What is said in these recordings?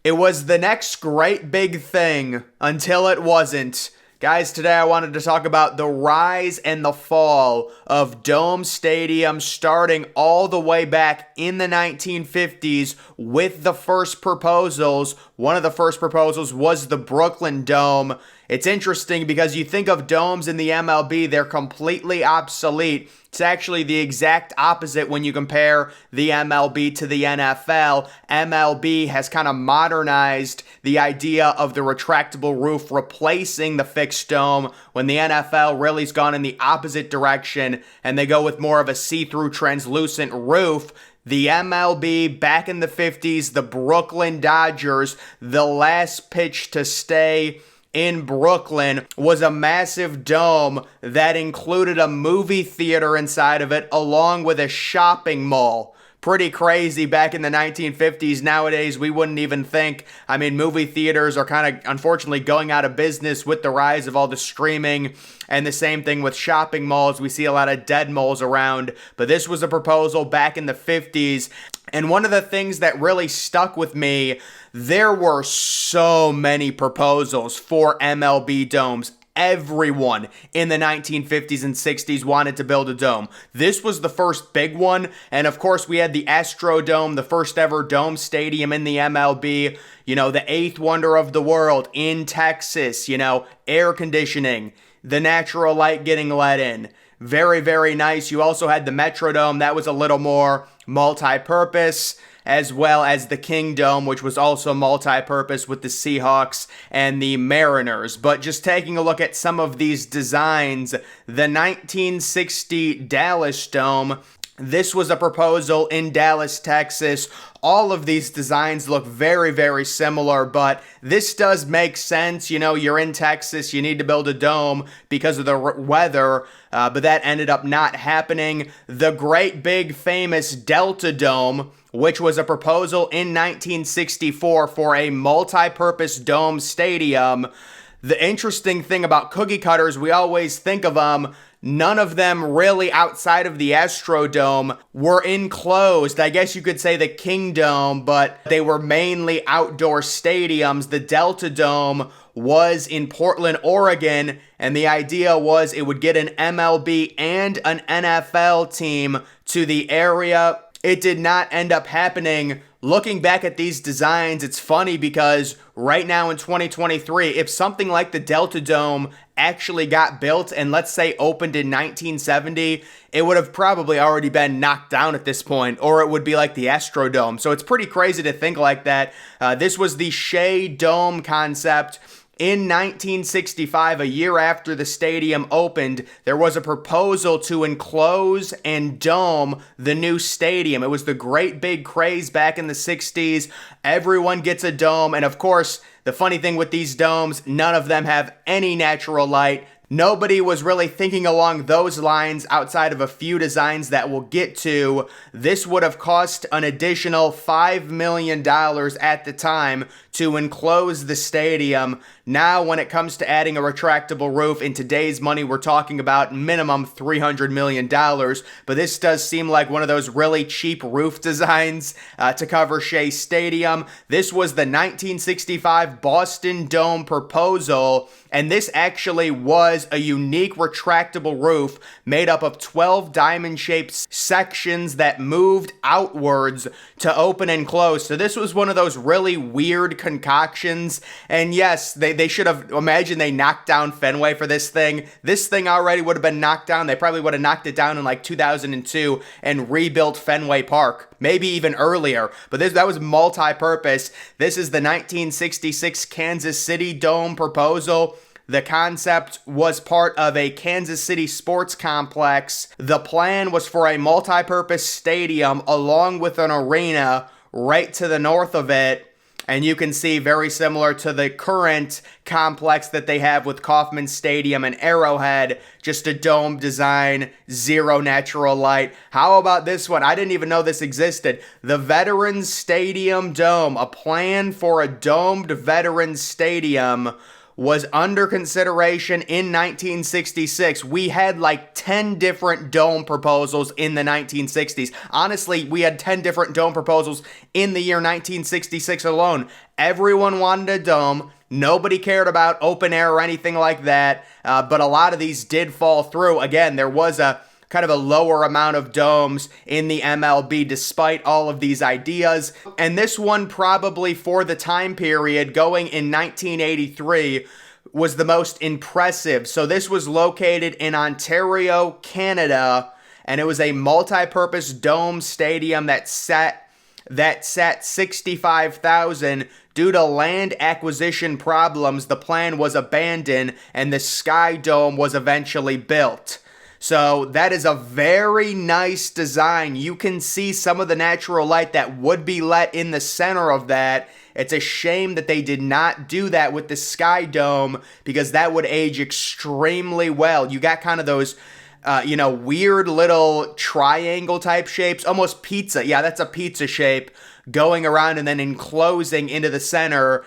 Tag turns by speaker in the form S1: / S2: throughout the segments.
S1: It was the next great big thing until it wasn't. Guys, today I wanted to talk about the rise and the fall of Dome Stadium starting all the way back in the 1950s with the first proposals. One of the first proposals was the Brooklyn Dome. It's interesting because you think of domes in the MLB, they're completely obsolete. It's actually the exact opposite when you compare the MLB to the NFL. MLB has kind of modernized the idea of the retractable roof replacing the fixed dome, when the NFL really has gone in the opposite direction and they go with more of a see-through translucent roof. The MLB back in the 50s, the Brooklyn Dodgers, the last pitch to stay in Brooklyn was a massive dome that included a movie theater inside of it along with a shopping mall. Pretty crazy back in the 1950s. Nowadays, we wouldn't even think. I mean, movie theaters are kind of unfortunately going out of business with the rise of all the streaming, and the same thing with shopping malls. We see a lot of dead malls around, but this was a proposal back in the 50s. And one of the things that really stuck with me, there were so many proposals for MLB domes. Everyone in the 1950s and 60s wanted to build a dome. This was the first big one. And of course, we had the Astrodome, the first ever dome stadium in the MLB. You know, the eighth wonder of the world in Texas, air conditioning, the natural light getting let in. Very, very nice. You also had the Metrodome. That was a little more multi-purpose, as well as the Kingdome, which was also multi-purpose with the Seahawks and the Mariners. But just taking a look at some of these designs, the 1960 Dallas Dome, this was a proposal in Dallas, Texas. All of these designs look very, very similar, but this does make sense. You're in Texas, you need to build a dome because of the weather, but that ended up not happening. The great big famous Delta Dome, which was a proposal in 1964 for a multi-purpose dome stadium. The interesting thing about cookie cutters, we always think of them, none of them really outside of the Astrodome were enclosed. I guess you could say the Kingdome, but they were mainly outdoor stadiums. The Delta Dome was in Portland, Oregon, and the idea was it would get an MLB and an NFL team to the area. It did not end up happening. Looking back at these designs, it's funny because right now in 2023, if something like the Delta Dome actually got built and let's say opened in 1970, it would have probably already been knocked down at this point, or it would be like the Astrodome. So it's pretty crazy to think like that. This was the Shea Dome concept. In 1965, a year after the stadium opened, there was a proposal to enclose and dome the new stadium. It was the great big craze back in the 60s. Everyone gets a dome. And of course, the funny thing with these domes, none of them have any natural light. Nobody was really thinking along those lines outside of a few designs that we'll get to. This would have cost an additional $5 million at the time to enclose the stadium. Now, when it comes to adding a retractable roof, in today's money, we're talking about minimum $300 million. But this does seem like one of those really cheap roof designs to cover Shea Stadium. This was the 1965 Boston Dome proposal, and this actually was a unique retractable roof made up of 12 diamond-shaped sections that moved outwards to open and close. So this was one of those really weird concoctions. And yes, they should have, imagined they knocked down Fenway for this thing. This thing already would have been knocked down. They probably would have knocked it down in like 2002 and rebuilt Fenway Park. Maybe even earlier. But that was multi-purpose. This is the 1966 Kansas City Dome proposal. The concept was part of a Kansas City sports complex. The plan was for a multi-purpose stadium along with an arena right to the north of it. And you can see very similar to the current complex that they have with Kauffman Stadium and Arrowhead, just a dome design, zero natural light. How about this one? I didn't even know this existed. The Veterans Stadium Dome, a plan for a domed Veterans Stadium was under consideration in 1966. We had like 10 different dome proposals in the 1960s. Honestly, we had 10 different dome proposals in the year 1966 alone. Everyone wanted a dome. Nobody cared about open air or anything like that, but a lot of these did fall through. Again, there was a kind of a lower amount of domes in the MLB despite all of these ideas. And this one probably for the time period going in 1983 was the most impressive. So this was located in Ontario, Canada, and it was a multi-purpose dome stadium that sat 65,000. Due to land acquisition problems, the plan was abandoned and the Sky Dome was eventually built. So that is a very nice design. You can see some of the natural light that would be let in the center of that. It's a shame that they did not do that with the Sky Dome because that would age extremely well. You got kind of those weird little triangle type shapes, almost pizza. Yeah, that's a pizza shape going around and then enclosing into the center.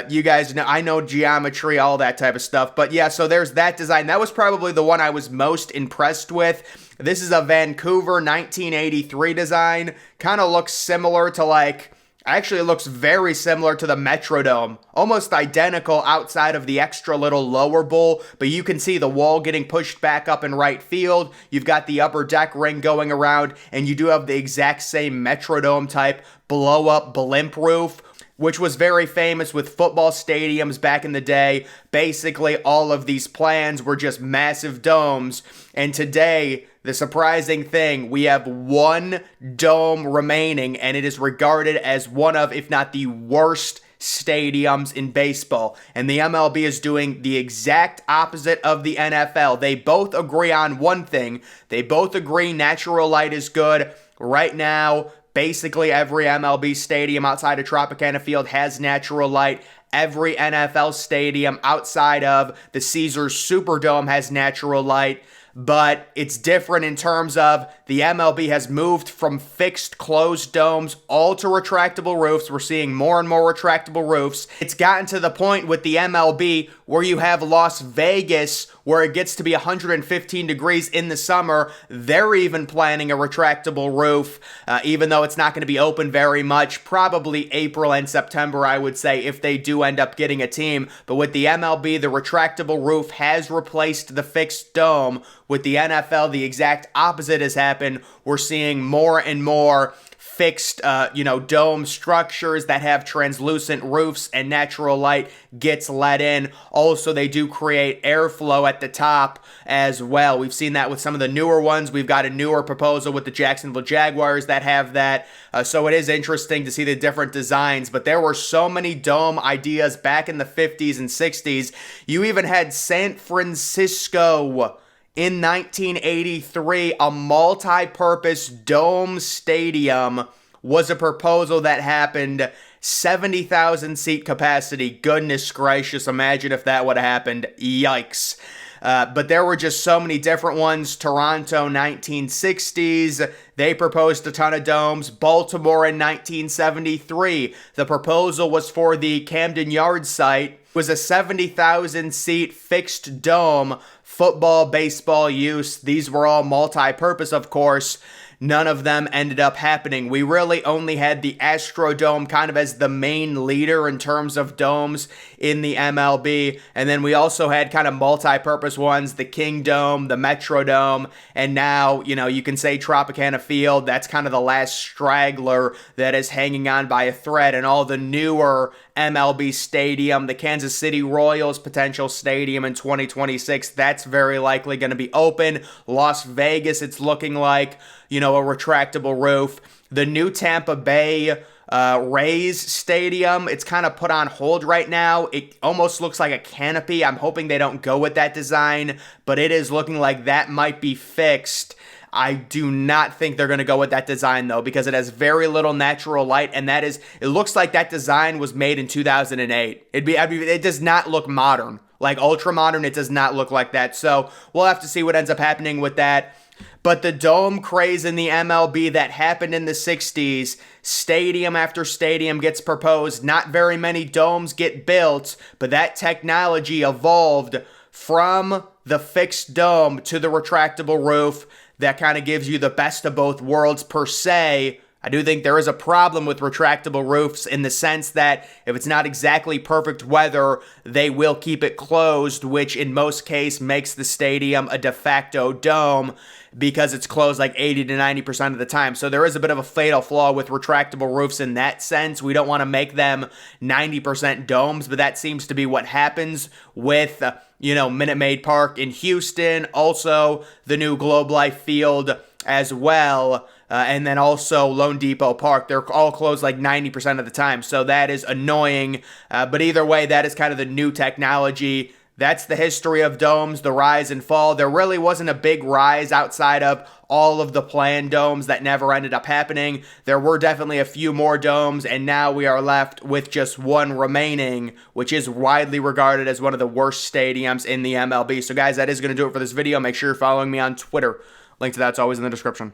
S1: You guys know, I know geometry, all that type of stuff. But yeah, so there's that design. That was probably the one I was most impressed with. This is a Vancouver 1983 design. Kind of looks similar to actually it looks very similar to the Metrodome. Almost identical outside of the extra little lower bowl, but you can see the wall getting pushed back up in right field. You've got the upper deck ring going around, and you do have the exact same Metrodome type blow-up blimp roof, which was very famous with football stadiums back in the day. Basically, all of these plans were just massive domes. And today, the surprising thing, we have one dome remaining, and it is regarded as one of, if not the worst stadiums in baseball. And the MLB is doing the exact opposite of the NFL. They both agree on one thing. They both agree natural light is good. Right now, basically every MLB stadium outside of Tropicana Field has natural light. Every NFL stadium outside of the Caesars Superdome has natural light. But it's different in terms of the MLB has moved from fixed closed domes all to retractable roofs. We're seeing more and more retractable roofs. It's gotten to the point with the MLB where you have Las Vegas where it gets to be 115 degrees in the summer. They're even planning a retractable roof, even though it's not going to be open very much. Probably April and September, I would say, if they do end up getting a team. But with the MLB, the retractable roof has replaced the fixed dome. With the NFL, the exact opposite has happened. We're seeing more and more fixed, dome structures that have translucent roofs and natural light gets let in. Also, they do create airflow at the top as well. We've seen that with some of the newer ones. We've got a newer proposal with the Jacksonville Jaguars that have that. So it is interesting to see the different designs, but there were so many dome ideas back in the 50s and 60s. You even had San Francisco in 1983, a multi-purpose dome stadium was a proposal that happened. 70,000 seat capacity. Goodness gracious, imagine if that would have happened. Yikes. But there were just so many different ones. Toronto, 1960s, they proposed a ton of domes. Baltimore in 1973, the proposal was for the Camden Yards site. It was a 70,000 seat fixed dome, football, baseball use. These were all multi-purpose, of course. None of them ended up happening. We really only had the Astrodome kind of as the main leader in terms of domes in the MLB. And then we also had kind of multi-purpose ones, the King Dome, the Metrodome, and now, you can say Tropicana Field. That's kind of the last straggler that is hanging on by a thread. And all the newer MLB stadium, the Kansas City Royals potential stadium in 2026, that's very likely going to be open. Las Vegas, it's looking like, a retractable roof. The new Tampa Bay Rays stadium, it's kind of put on hold right now. It almost looks like a canopy. I'm hoping they don't go with that design, but it is looking like that might be fixed. I do not think they're going to go with that design, though, because it has very little natural light, and it looks like that design was made in 2008. It does not look modern. Like ultra modern, it does not look like that. So we'll have to see what ends up happening with that. But the dome craze in the MLB that happened in the 60s, stadium after stadium gets proposed. Not very many domes get built, but that technology evolved from the fixed dome to the retractable roof. That kind of gives you the best of both worlds per se. I do think there is a problem with retractable roofs in the sense that if it's not exactly perfect weather, they will keep it closed, which in most cases makes the stadium a de facto dome because it's closed like 80 to 90% of the time. So there is a bit of a fatal flaw with retractable roofs in that sense. We don't want to make them 90% domes, but that seems to be what happens with Minute Maid Park in Houston, also the new Globe Life Field as well. And then also Lone Depot Park. They're all closed like 90% of the time. So that is annoying. But either way, that is kind of the new technology. That's the history of domes, the rise and fall. There really wasn't a big rise outside of all of the planned domes that never ended up happening. There were definitely a few more domes, and now we are left with just one remaining, which is widely regarded as one of the worst stadiums in the MLB. So guys, that is going to do it for this video. Make sure you're following me on Twitter. Link to that's always in the description.